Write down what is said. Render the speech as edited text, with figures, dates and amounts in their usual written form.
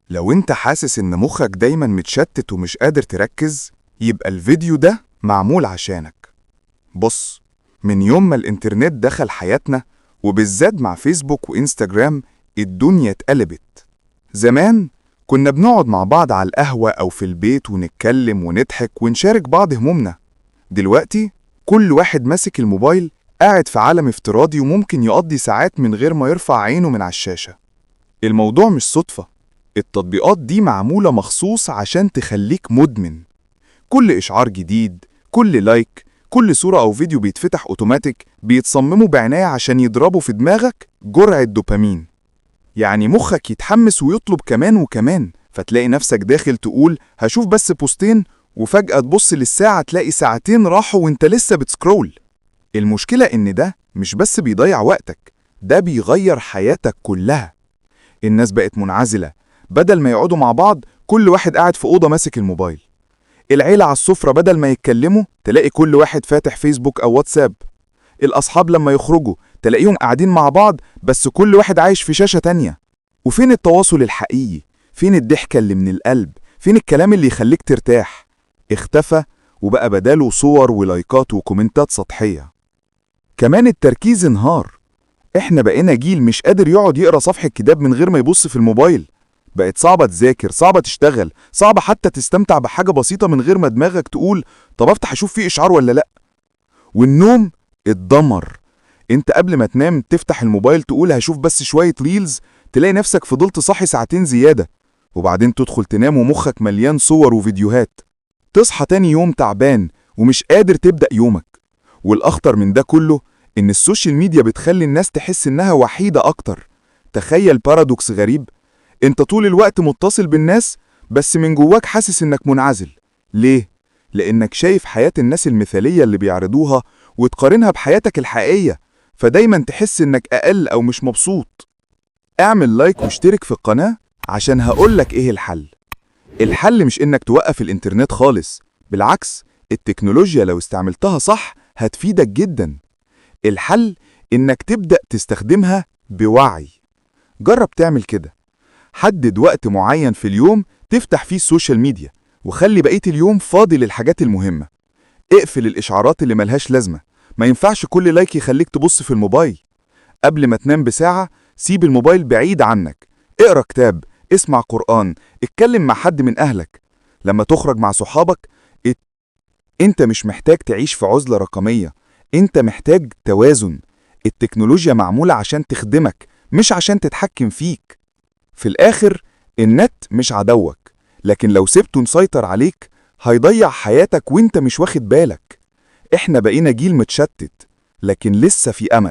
لو انت حاسس ان مخك دايما متشتت ومش قادر تركز، يبقى الفيديو ده معمول عشانك. بص، من يوم ما الانترنت دخل حياتنا وبالذات مع فيسبوك وإنستجرام، الدنيا اتقلبت. زمان كنا بنقعد مع بعض على القهوة أو في البيت ونتكلم ونضحك ونشارك بعض همومنا. دلوقتي كل واحد ماسك الموبايل قاعد في عالم افتراضي وممكن يقضي ساعات من غير ما يرفع عينه من على الشاشة. الموضوع مش صدفة، التطبيقات دي معمولة مخصوص عشان تخليك مدمن. كل إشعار جديد، كل لايك، كل صورة أو فيديو بيتفتح أوتوماتيك بيتصمموا بعناية عشان يضربوا في دماغك جرعة دوبامين. يعني مخك يتحمس ويطلب كمان وكمان، فتلاقي نفسك داخل تقول هشوف بس بوستين، وفجأة تبص للساعة تلاقي ساعتين راحوا وانت لسه بتسكرول. المشكلة إن ده مش بس بيضيع وقتك، ده بيغير حياتك كلها. الناس بقت منعزلة، بدل ما يقعدوا مع بعض كل واحد قاعد في أوضة ماسك الموبايل. العيلة على السفرة بدل ما يتكلموا تلاقي كل واحد فاتح فيسبوك أو واتساب. الأصحاب لما يخرجوا تلاقيهم قاعدين مع بعض بس كل واحد عايش في شاشة تانية. وفين التواصل الحقيقي؟ فين الضحكة اللي من القلب؟ فين الكلام اللي يخليك ترتاح؟ اختفى، وبقى بداله صور ولايكات وكومنتات سطحية. كمان التركيز انهار. احنا بقينا جيل مش قادر يقعد يقرأ صفحة كتاب من غير ما يبص في الموبايل. بقت صعبة تذاكر، صعبة تشتغل، صعبة حتى تستمتع بحاجة بسيطة من غير ما دماغك تقول طب افتح اشوف فيه اشعار ولا لا. والنوم اتدمر. انت قبل ما تنام تفتح الموبايل تقول هشوف بس شوية ريلز، تلاقي نفسك فضلت صاحي ساعتين زيادة، وبعدين تدخل تنام ومخك مليان صور وفيديوهات. تصحى تاني يوم تعبان ومش قادر تبدأ يومك. والأخطر من ده كله إن السوشيال ميديا بتخلي الناس تحس إنها وحيدة أكتر. تخيل بارادوكس غريب، انت طول الوقت متصل بالناس بس من جواك حاسس إنك منعزل. ليه؟ لأنك شايف حياة الناس المثالية اللي بيعرضوها وتقارنها بحياتك الحقيقية، فدايما تحس إنك أقل أو مش مبسوط. اعمل لايك واشترك في القناة عشان هقولك إيه الحل. الحل مش إنك توقف الإنترنت خالص، بالعكس، التكنولوجيا لو استعملتها صح هتفيدك جدا. الحل إنك تبدأ تستخدمها بوعي. جرب تعمل كده، حدد وقت معين في اليوم تفتح فيه السوشيال ميديا، وخلي بقية اليوم فاضي للحاجات المهمة. اقفل الإشعارات اللي ملهاش لازمة، ما ينفعش كل لايك يخليك تبص في الموبايل. قبل ما تنام بساعة سيب الموبايل بعيد عنك، اقرأ كتاب، اسمع قرآن، اتكلم مع حد من أهلك. لما تخرج مع صحابك انت مش محتاج تعيش في عزلة رقمية، انت محتاج توازن. التكنولوجيا معمولة عشان تخدمك مش عشان تتحكم فيك. في الآخر النت مش عدوك، لكن لو سبته مسيطر عليك هيضيع حياتك وانت مش واخد بالك. احنا بقينا جيل متشتت، لكن لسه في أمل.